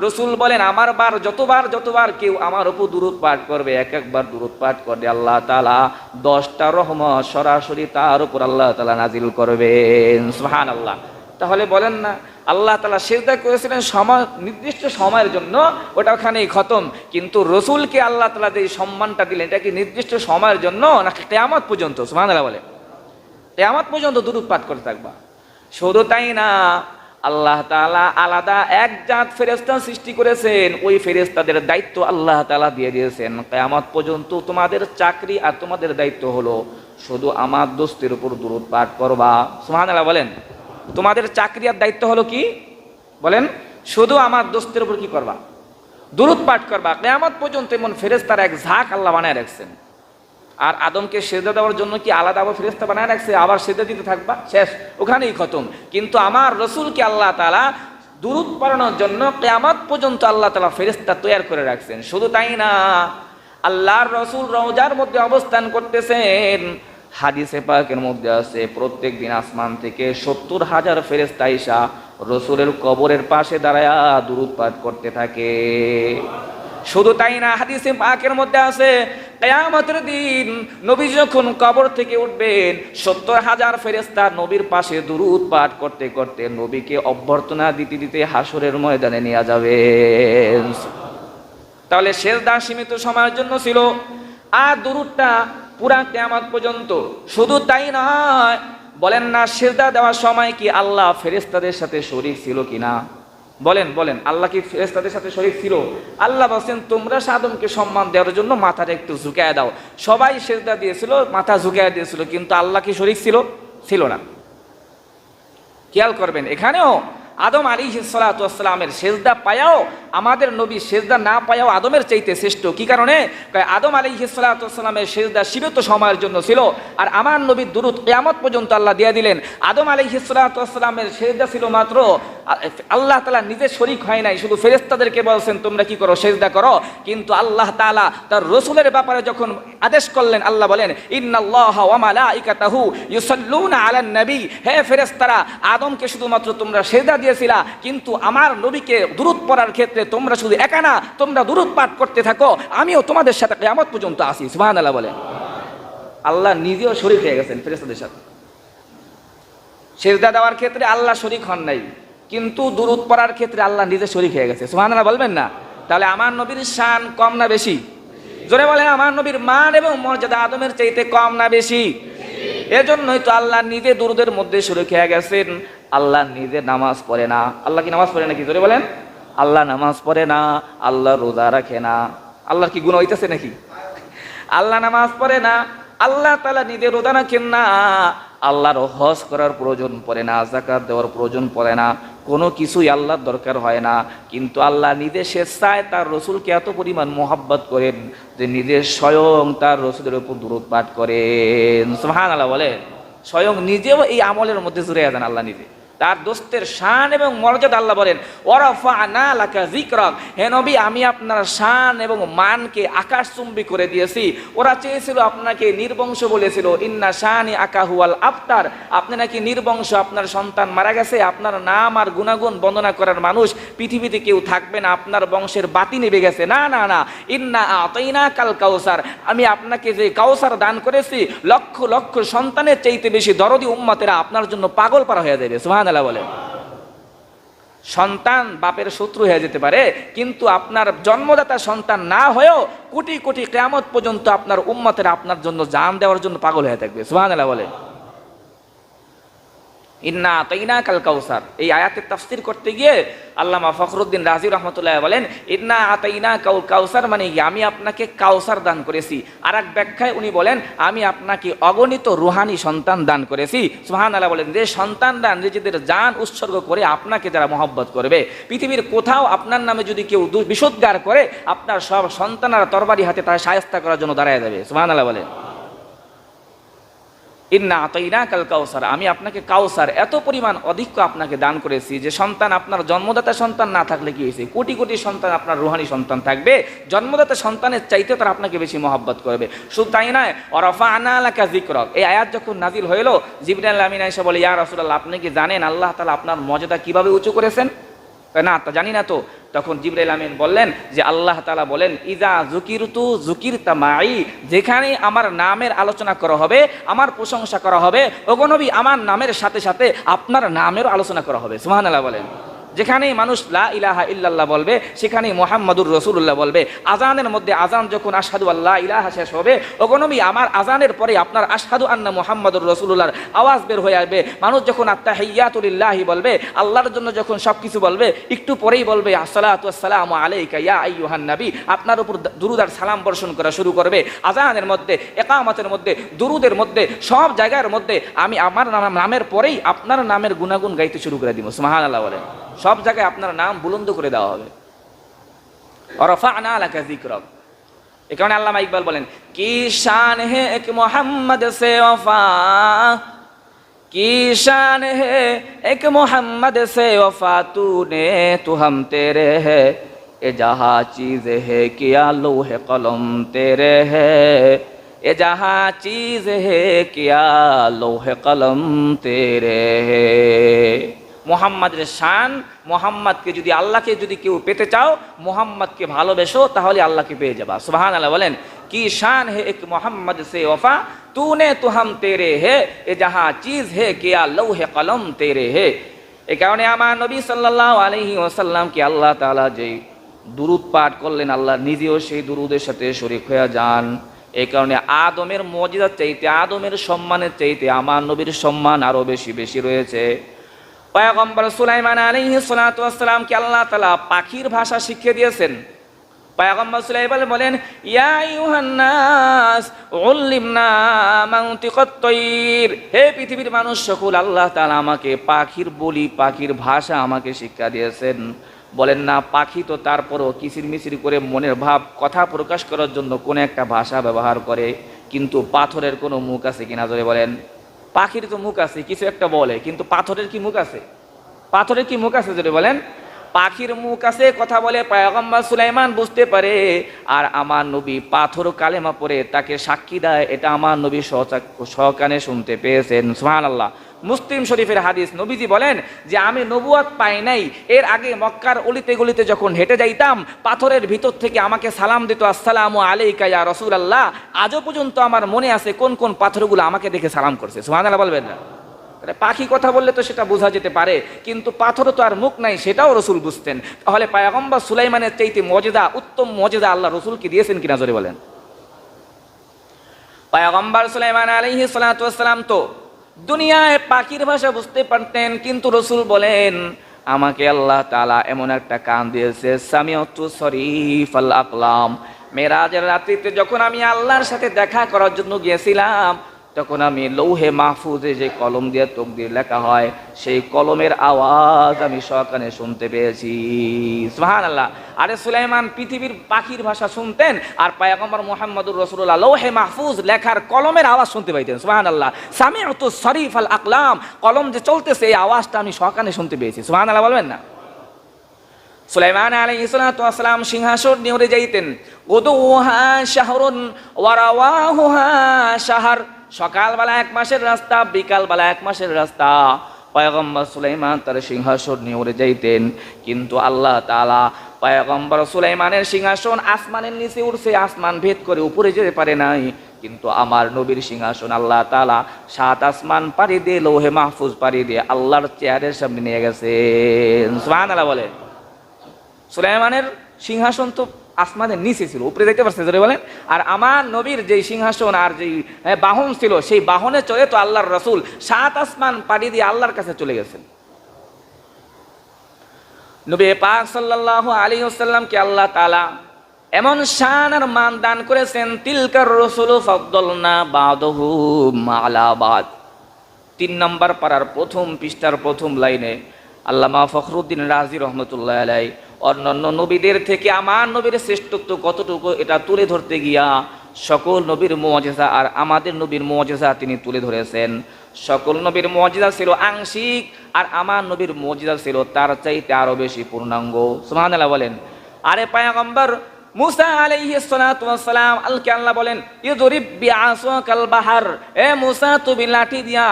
রাসূল বলেন আমার যতবার কেউ আমার উপর দুরূদ পাঠ করবে, একবার দুরূদ পাঠ করবে, আল্লাহ তাআলা 10টা রহমত সরাসরি তার উপর আল্লাহ তাআলা নাজিল করবেন। সুবহানাল্লাহ। তাহলে বলেন না আল্লাহ তাআলা সিজদা করেছিলেন সময় নির্দিষ্ট সময়ের জন্য, ওটা ওখানেই খতম। কিন্তু রাসূলকে আল্লাহ তাআলা যে সম্মানটা দিলেন, এটা কি নির্দিষ্ট সময়ের জন্য নাকি কিয়ামত পর্যন্ত? সুবহানাল্লাহ বলে। কিয়ামত পর্যন্ত দুরূদ পাঠ করতে থাকবা। শুধু তাই না, আল্লাহ তাআলা আলাদা এক জাত ফেরেশতা সৃষ্টি করেছেন, ওই ফেরেশতাদের দায়িত্ব আল্লাহ তাআলা দিয়ে দিয়েছেন। কিয়ামত পর্যন্ত তোমাদের চাকরি আর তোমাদের দায়িত্ব হলো শুধু আমার দোস্তের উপর দুরূদ পাঠ করবা। সুবহানাল্লাহ বলেন। তোমাদের চাকরি আর দায়িত্ব হলো কি? বলেন, শুধু আমার দোস্তের উপর কি করবা? দুরূদ পাঠ করবা। কিয়ামত পর্যন্ত এমন ফেরেশতার এক ঝাঁক আল্লাহ বানায় রাখছেন। আর আদমকে সেজদা দেওয়ার জন্য কি আলাদা আবার ফেরেশতা বানায় রাখছে? আবার সেজদা দিতে থাকবা, শেষ, ওখানেই খতম। কিন্তু আমার রসুলকে আল্লাহ তাআলা দুরূদ পড়ানোর জন্য কিয়ামত পর্যন্ত আল্লাহ তাআলা ফেরেশতা তৈরি করে রাখছেন। শুধু তাই না, আল্লাহর রসুল রওজার মধ্যে অবস্থান করতেছেন, হাদিসে পাকের মধ্যে আছে প্রত্যেক দিন আসমান থেকে 70,000 ফেরেশতা আইসা রসুলের কবরের পাশে দাঁড়ায়া দুরূদ পাঠ করতে থাকে। শুধু তাই না, হাদিসে পাকের মধ্যে আছে কিয়ামতের দিন নবী যখন কবর থেকে উঠবেন 70,000 ফেরেশতা নবীর পাশে দুরূদ পাঠ করতে করতে নবীকে অভ্যর্থনা দিতে দিতে হাসরের ময়দানে নিয়ে যাবেন। তাহলে সেজদা সীমিত সময়ের জন্য ছিল, আর দুরূদটা পুরা কিয়ামত পর্যন্ত। শুধু তাই নয়, বলেন না সেজদা দেওয়ার সময় কি আল্লাহ ফেরেশতাদের সাথে শরীক ছিল কিনা? বলেন বলেন, আল্লাহ কি ফেরেশতাদের সাথে শরীক ছিল? আল্লাহ বলেন তোমরা আদমকে সম্মান দেওয়ার জন্য মাথাটা একটু ঝুঁকায় দাও। সবাই সেজদা দিয়েছিল, মাথা ঝুঁকায় দিয়েছিল, কিন্তু আল্লাহ কি শরীক ছিল? ছিল না। খেয়াল করবেন, এখানেও আদম আলাইহিস সালাতু ওয়াস সালামের সেজদা পায়াও আমাদের নবী সেজদা না পায়াও আদমের চাইতে শ্রেষ্ঠ। কি কারণে? আদম আলাইহিস সালাতু ওয়াস সালামের সেজদা সীমিত সময়ের জন্য ছিল, আর আমার নবীর দুরূদ কিয়ামত পর্যন্ত আল্লাহ দিয়ে দিলেন। আদম আলাইহিস সালাতু ওয়াস সালামের সেজদা ছিল মাত্র, আল্লাহ তাআলা নিজে শরীক হয় নাই, শুধু ফেরেশতাদেরকে বলছেন তোমরা কি করো, সেজদা করো। কিন্তু আল্লাহ তাআলা তার রাসূলের ব্যাপারে যখন আদেশ করলেন, আল্লাহ বলেন ইন্নাল্লাহা ওয়া মালাইকাতাহু ইউসাল্লুনা আলান নবী, হে ফেরেশতারা, আদমকে শুধুমাত্র তোমরা সেজদা দিয়েছিলা, কিন্তু আমার নবীকে দুরূদ পড়ার ক্ষেত্রে তোমরা শুধু একা না, তোমরা দুরূদ পাঠ করতে থাকো, আমিও তোমাদের সাথে কিয়ামত পর্যন্ত আছি। সুবহানাল্লাহ বলেন। আল্লাহ নিজেও শরীক হয়ে গেছেন ফেরেশতাদের সাথে। সেজদা দেওয়ার ক্ষেত্রে আল্লাহ শরীক হন নাই, কিন্তু দুরূদ পড়ার ক্ষেত্রে আল্লাহ নিজে শরীক হয়ে গেছে। সুবহানাল্লাহ বলবেন না? তাহলে আমার নবীর শান কম না বেশি? জোরে বলেন, আমার নবীর মান এবং মর্যাদা আদমের চাইতে কম না বেশি? এজন্যই তো আল্লাহ নিজে দুরূদের মধ্যে শরীক হয়ে গেছেন। আল্লাহ নিজে নামাজ পড়ে না। আল্লাহ কি নামাজ পড়ে নাকি? জোরে বলেন। আল্লাহ নামাজ পড়ে না, আল্লাহ রোজা রাখে না। আল্লাহর কি গুনাহ হইতেছে নাকি? আল্লাহ নামাজ পড়ে না, আল্লাহ তাআলা নিজে রোজা রাখেন না, আল্লাহর হজ করার প্রয়োজন পড়ে না, যাকাত দেওয়ার প্রয়োজন পড়ে না, কোনো কিছুই আল্লাহর দরকার হয় না। কিন্তু আল্লাহ নিজে স্বেচ্ছায় তার রসুলকে এত পরিমাণ মোহাব্বত করেন যে নিজে স্বয়ং তার রসুলের উপর দুরূদ পাঠ করেন। সুবহানাল্লাহ বলে, স্বয়ং নিজেও এই আমলের মধ্যে জুড়ে যান আল্লাহ নিজে। তার দোস্তের শান এবং মর্যাদা আল্লাহ বলেন ওয়ারাফা'না লাকা যিকরাক, হে নবী আমি আপনার শান এবং মানকে আকাশচুম্বী করে দিয়েছি। ওরা চেয়েছিল আপনাকে নির্বংশ বলেছিল, ইন্না শানি আকা হুয়াল আফতার, আপনি নাকি নির্বংশ, আপনার সন্তান মারা গেছে, আপনার নাম আর গুণাগুণ বর্ণনা করার মানুষ পৃথিবীতে কেউ থাকবে না, আপনার বংশের বাতি নিভে গেছে। না না না, ইন্না আতাইনা কাল কাউসার, আমি আপনাকে যে কাউসার দান করেছি, লক্ষ লক্ষ সন্তানের চাইতে বেশি দরদি উম্মতেরা আপনার জন্য পাগল পারা হয়ে যাবে। সুবহানাল্লাহ বলে, সন্তান বাপের শত্রু হয়ে যেতে পারে, কিন্তু আপনার জন্মদাতা সন্তান না হয়েও কোটি কোটি কিয়ামত পর্যন্ত আপনার উম্মতেরা আপনার জন্য জান দেওয়ার জন্য পাগল হয়ে থাকবে। সুবহানাল্লাহ বলে, ইন্না আতাইনা কাল কাউসার, এই আয়াতের তাফসীর করতে গিয়ে আল্লামা ফখরুদ্দিন রাজি রহমতুল্লাহ বলেন ইন্না আতাইনা কাল কাউসার মানে আমি আপনাকে কাউসার দান করেছি। আর এক ব্যাখ্যায় উনি বলেন আমি আপনাকে অগণিত রুহানি সন্তান দান করেছি। সুবহানাল্লাহ বলেন, যে সন্তানরা নিজেদের জান উৎসর্গ করে আপনাকে যারা মহব্বত করবে, পৃথিবীর কোথাও আপনার নামে যদি কেউ বিষোদ্গার করে, আপনার সব সন্তানরা তরবারি হাতে তার শায়েস্তা করার জন্য দাঁড়ায় যাবে। সুবহানাল্লাহ বলেন, ইন্না আতাইনা কাল কাউসার, আমি আপনাকে কাউসার এত পরিমাণ অধিক্য আপনাকে দান করেছি যে সন্তান, আপনার জন্মদাতা সন্তান না থাকলে কি হয়েছে, কোটি কোটি সন্তান আপনার রুহানি সন্তান থাকবে, জন্মদাতা সন্তানের চাইতে তারা আপনাকে বেশি মহব্বত করবে। শুধু তাই নয়, ওয়ারাফা'না লাকা যিকরাক, এই আয়াত যখন নাজিল হইল, জিবরাইল আমিন এসে বলে ইয়া রাসূলুল্লাহ আপনি কি জানেন আল্লাহ তাআলা আপনার মর্যাদা কিভাবে উঁচু করেছেন? না তা জানি না তো। তখন জিবরাইল আমিন বললেন যে আল্লাহ তাআলা বলেন ইজা যুকিরতু যুকিরতা মাই, যেখানে আমার নামের আলোচনা করা হবে, আমার প্রশংসা করা হবে, ওগো নবী আমার নামের সাথে সাথে আপনার নামেরও আলোচনা করা হবে। সুবহানাল্লাহ বলেন, যেখানেই মানুষ লা ইলাহা ইল্লাল্লাহ বলবে সেখানেই মুহাম্মাদুর রাসূলুল্লাহ বলবে। আজানের মধ্যে আজান যখন আশহাদু আল্লা ইলাহা শেষ হবে, ওগো নবী আমার আজানের পরে আপনার আশহাদু আন্না মুহাম্মাদুর রাসূলুল্লাহর আওয়াজ বের হয়ে আসবে। মানুষ যখন আত্তাহিয়াতু লিল্লাহি বলবে, আল্লাহর জন্য যখন সবকিছু বলবে, একটু পরেই বলবে আসসালাতু ওয়াসসালামু আলাইকা ইয়া আইয়ুহান নবী, আপনার উপর দুরূদ আর সালাম বর্ষণ করা শুরু করবে। আজানের মধ্যে, ইকামতের মধ্যে, দুরূদের মধ্যে, সব জায়গার মধ্যে আমি আমার নামের পরেই আপনার নামের গুণাগুণ গাইতে শুরু করে দিব। সুবহানাল্লাহ বলেন। সব জায়গায় আপনার নাম বুলন্দ করে দেওয়া হবে। রাফা'না লাকা যিকরাক। এই কারণে আল্লামা ইকবাল বলেন, কি শান হে এক মোহাম্মদ সে ওফা, की शान है एक मोहम्मद से वफा, तूने तो हम तेरे है, ये जहाँ चीज़ है किया लोहे कलम तेरे है, ये जहाँ चीज़ है किया लोहे कलम तेरे है। মোহাম্মদের শান, মোহাম্মদকে যদি আল্লাহকে যদি কেউ পেতে চাও, মোহাম্মদকে ভালোবেসো, তাহলে আল্লাহকে পেয়ে যাবা। সুবহানাল্লাহ বলেন, কি শান হে এক মোহাম্মদ সে ওফা, तूने तो हम तेरे है, ये जहाँ चीज़ है किया लौहे कलम तेरे है। এই কারণে আমার নবী সাল্লাল্লাহু আলাইহি ওয়াসাল্লামকে আল্লাহ তাআলা যে দুরূদ পাঠ করলেন, আল্লাহ নিজেও সেই দুরূদের সাথে শরীক হয়ে যান। এই কারণে আদমের মুজিজার চাইতে, আদমের সম্মানের চাইতে আমার নবীর সম্মান আরো বেশি বেশি রয়েছে। পয়গম্বর সুলাইমান আলাইহিস সালাতু ওয়াস সালামকে আল্লাহ তাআলা পাখির ভাষা শিখিয়ে দিয়েছেন। পয়গম্বর সুলাইমান বলেন, ইয়া আইয়ুহান নাস উল্লিমনা মানতিকাত তায়র, হে পৃথিবীর মানুষ সকল, আল্লাহ তাআলা আমাকে পাখির বলি, পাখির ভাষা আমাকে শিক্ষা দিয়েছেন। বলেন না, পাখি তো তারপরও কিচিরমিচির করে মনের ভাব কথা প্রকাশ করার জন্য কোন একটা ভাষা ব্যবহার করে, কিন্তু পাথরের কোনো মুখ আছে কিনা জোরে বলেন? পাখির তো মুখ আছে, কিছু একটা বলে, কিন্তু পাথরের কি মুখ আছে? পাথরের কি মুখ আছে জোরে বলেন? পাখির মুখ আছে, কথা বলে। পয়গম্বর সুলাইমান বুঝতে পারে, আর আমার নবী পাথর কালেমা পড়ে তাকে সাক্ষী দেয়, এটা আমার নবী সকানে শুনতে পেয়েছেন। সুবহানাল্লাহ। মুসলিম শরীফের হাদিস, নবীজি বলেন যে আমি নবুয়ত পাই নাই, এর আগে মক্কার অলিতে গলিতে যখন হেঁটে যাইতাম, পাথরের ভিতর থেকে আমাকে সালাম দিত, আসসালামু আলাইকা ইয়া রাসূলুল্লাহ। আজও পর্যন্ত আমার মনে আছে কোন কোন পাথরগুলো আমাকে দেখে সালাম করছে। সুবহানাল্লাহ বলবেন না? পাখি কথা বললে তো সেটা বোঝা যেতে পারে, কিন্তু পাথরও তো আর মুখ নাই, সেটাও রসুল বুঝতেন। তাহলে পয়গম্বর সুলাইমানের চাইতে মজেদা, উত্তম মজেদা আল্লাহ রসুলকে দিয়েছেন কিনা জোরে বলেন? পয়গম্বর সুলাইমান আলাইহিস সালাতু ওয়াস সালাম তো দুনিয়ায় পাখির ভাষা বুঝতে পারতেন, কিন্তু রসুল বলেন আমাকে আল্লাহ তাআলা এমন একটা কান দিয়েছে, সামিউতু সরিফাল আকলাম। মেরাজের রাত্রিতে যখন আমি আল্লাহর সাথে দেখা করার জন্য গিয়েছিলাম, তখন আমি লৌহে মাহফুজে যে কলম দিয়ে তকদির লেখা হয়, সেই কলমের আওয়াজ আমি সকানে শুনতে পেয়েছি। সুবহানাল্লাহ। আরে সুলাইমান পৃথিবীর পাখির ভাষা শুনতেন, আর পয়গম্বর মুহাম্মদুর রাসূলুল্লাহ লৌহে মাহফুজ লেখার কলমের আওয়াজ শুনতে পাইতেন। সুবহানাল্লাহ। সামিউতু সরিফাল আকলাম, কলম যে চলতেছে এই আওয়াজটা আমি সকানে শুনতে পেয়েছি। সুবহানাল্লাহ বলবেন না? সুলাইমান আলাইহিস সালাতু ওয়াস সালাম সিংহাসন নিয়ে উড়ে যাইতেন। গুদুহা শাহরুন ওয়া রাওয়াহুহা শাহর, সকালবেলা 1 মাসের রাস্তা, বিকালবেলা 1 মাসের রাস্তা। পয়গম্বর সুলাইমান তার সিংহাসন নিয়ে উড়ে যাইতেন, কিন্তু আল্লাহ তাআলা পয়গম্বর সুলাইমানের সিংহাসন আসমানের নিচে উঠছে, আসমান ভেদ করে উপরে যেতে পারে নাই। কিন্তু আমার নবীর সিংহাসন আল্লাহ তাআলা 7 আসমান পাড়ি দিয়ে, লৌহে মাহফুজ পাড়ি দিয়ে আল্লাহর চেয়ারের সামনে নিয়ে গেছেন। সুবহানাল্লাহ বলে। সুলাইমানের সিংহাসন তো আসমানের নিচে ছিল, উপরে দেখতে পারছে জোরে বলেন? আর আমার নবীর যেই সিংহাসন আর যেই বাহন ছিল, সেই বাহনে চড়ে তো আল্লাহর রাসূল 7 আসমান পাড়ি দিয়ে আল্লাহর কাছে চলে গেছেন। নবী পাক সাল্লাল্লাহু আলাইহি ওয়াসাল্লামকে আল্লাহ তাআলা এমন শান আর মান দান করেছেন, তিলকার রাসূলু ফাদ্দালনা বাদহুম আলা বাদ। 3 নম্বর পারার প্রথম পৃষ্ঠার প্রথম লাইনে আল্লামা ফখরুদ্দিন রাজি রহমতুল্লাহ আলাইহি অন্যান্য নবীদের থেকে আমার নবীর শ্রেষ্ঠত্ব কতটুকু এটা তুলে ধরতে গিয়া সকল নবীর মুজিজা আর আমাদের নবীর মুজিজা তিনি তুলে ধরেছেন। সকল নবীর মুজিজা ছিল আংশিক, আর আমার নবীর মুজিজা ছিল তার চাইতে আরো বেশি পূর্ণাঙ্গ। সুবহানাল্লাহ বলেন। আরে পয়গম্বর মুসা আলাইহিস সালাতু ওয়াস সালাম আল্লাহকে আল্লাহ বলেন, ইযরিব বিআসাকাল বাহার, এ মুসা তুমি লাঠি দিয়া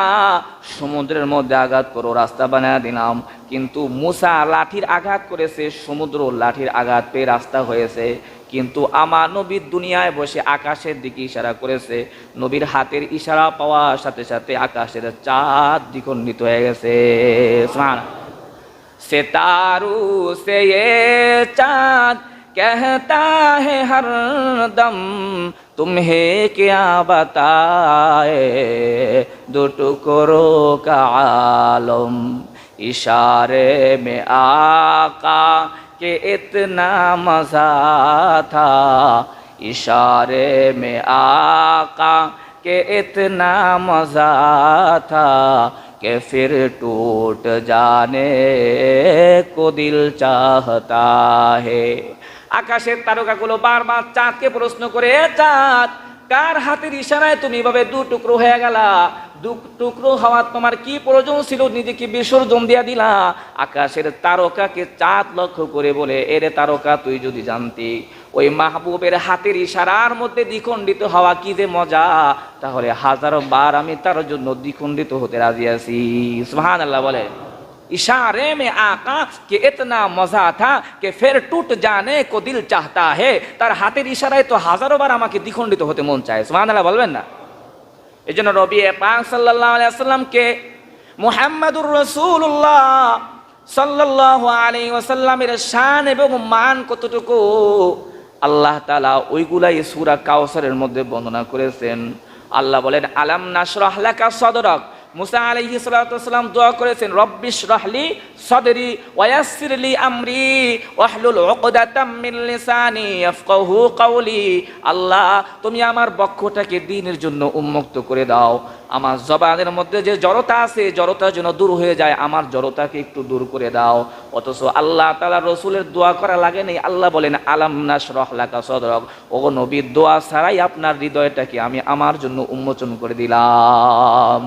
সমুদ্রের মধ্যে আঘাত করো, রাস্তা বানায় দিলাম। কিন্তু মুসা লাঠির আঘাত করেছে, সমুদ্র লাঠির আঘাত পেয়ে রাস্তা হয়েছে। কিন্তু আমার নবীর দুনিয়ায় বসে আকাশের দিকে ইশারা করেছে, নবীর হাতের ইশারা পাওয়ার সাথে সাথে আকাশের চাঁদ দ্বিখণ্ডিত হয়ে গেছে। সুবহানাল্লাহ। সিতারু সে চাঁদ कहता है हर दम तुम्हें क्या बताए दो टुकड़ों का आलम इशारे में आका के इतना मज़ा था इशारे में आका के इतना मज़ा था कि फिर टूट जाने को दिल चाहता है। আকাশের তারকাগুলো বারবার চাঁদকে প্রশ্ন করে, চাঁদ কার হাতের ইশারায় তুমি এভাবে দু টুকরো হয়ে গেলা? দু টুকরো হওয়ার তোমার কি প্রয়োজন ছিল? নিজেকে বিসর্জন দিয়া দিলা। আকাশের তারকাকে চাঁদ লক্ষ্য করে বলে, এরে তারকা, তুই যদি জানতি ওই মাহবুবের হাতের ইশারার মধ্যে দ্বিখণ্ডিত হওয়া কি যে মজা, তাহলে হাজারো বার আমি তার জন্য দ্বিখণ্ডিত হতে রাজি আছি। সুবহানাল্লাহ বলে। इशारे में आका के इतना मजा था कि फिर टूट जाने को दिल चाहता है। তার হাতের ইশারায় তো হাজারো বার আমাকে দ্বিখণ্ডিত হতে মন চায়। সুবহানাল্লাহ বলবেন না? এজন্য নবী পাক সাল্লাল্লাহু আলাইহি ওয়াসাল্লামকে মুহাম্মাদুর রাসূলুল্লাহ সাল্লাল্লাহু আলাইহি ওয়াসাল্লামের শান এবং মান কতটুকু আল্লাহ তাআলা ওইগুলাই সূরা কাউসারের মধ্যে বর্ণনা করেছেন। আল্লাহ বলেন, আলাম নাশরাহ লাকা সাদরাক। মুসা আলাইহিস সালাতু ওয়াসসালাম দোয়া করেছেন, রব্বিশ রাহলি সাদরি ওয়া ইয়াসসিরলি আমরি ওয়াহলুল উকদাতাম মিন লিসানি ইয়াফকাহু কাওলি। আল্লাহ, তুমি আমার বক্ষটাকে দ্বীনের জন্য উন্মুক্ত করে দাও। আমার জবানের মধ্যে যে জড়তা আছে, জড়তা যেন দূর হয়ে যায়, আমার জড়তাকে একটু দূর করে দাও। অথচ আল্লাহ তাআলা রাসূলের দোয়া করা লাগে নাই। আল্লাহ বলেন, আলাম নাশরাহ লাকা সাদরাক। ওগো নবী, দোয়া ছাড়াই আপনার হৃদয়টাকে আমি আমার জন্য উন্মোচন করে দিলাম।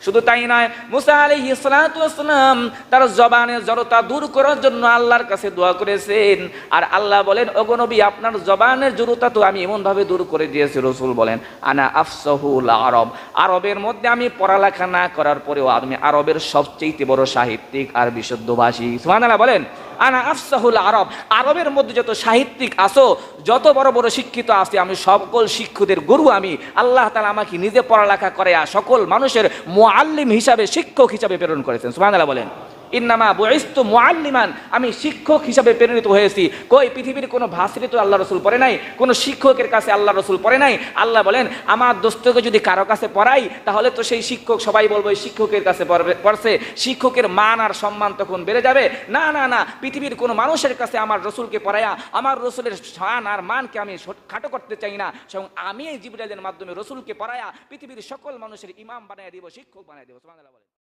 শুধু তাই নয়, মুসা আলাইহিস সালাতু ওয়াসসালাম তার জবানের জড়তা দূর করার জন্য আল্লাহর কাছে দোয়া করেছেন। আর আল্লাহ বলেন, ওগো নবী, আপনার জবানের জড়তা তো আমি এমন ভাবে দূর করে দিয়েছি। রাসূল বলেন, আনা আফসাহুল আরব। আরবের মধ্যে আমি পড়ালেখা না করার পরেও আমি আরবের সবচেয়ে বড় সাহিত্যিক আর বিশুদ্ধভাষী। সুবহানাল্লাহ বলেন। আনা আফসাহুল আরব। আরবের মধ্যে যত সাহিত্যিক আসো, যত বড় বড় শিক্ষিত আছে, আমি সকল শিক্ষকদের গুরু। আমি আল্লাহ তাআলা আমাকে নিজে পড়ালেখা করে সকল মানুষের মুআল্লিম হিসাবে, শিক্ষক হিসাবে প্রেরণ করেছেন। সুবহানাল্লাহ বলেন। ইন্নামা বুইস্তু মুআল্লিমান। আমি শিক্ষক হিসাবে প্রেরিত হয়েছি। কই পৃথিবীর কোনো ভাষাতে তো আল্লাহ রাসূল পড়ে নাই, কোনো শিক্ষকের কাছে আল্লাহ রাসূল পড়ে নাই। আল্লাহ বলেন, আমার দোস্তকে যদি কারো কাছে পড়াই, তাহলে তো সেই শিক্ষক, সবাই বলবো এই শিক্ষকের কাছে পড়ছে, শিক্ষকের মান আর সম্মান তখন বেড়ে যাবে। না না না, পৃথিবীর কোনো মানুষের কাছে আমার রাসূলকে পড়ায়া আমার রাসূলের শান আর মানকে আমি খাটো করতে চাই না। স্বয়ং আমি এই জিবরাইলের মাধ্যমে রাসূলকে পড়ায়া পৃথিবীর সকল মানুষের ইমাম বানায় দিব, শিক্ষক বানায় দিব। সুবহানাল্লাহ বলেন।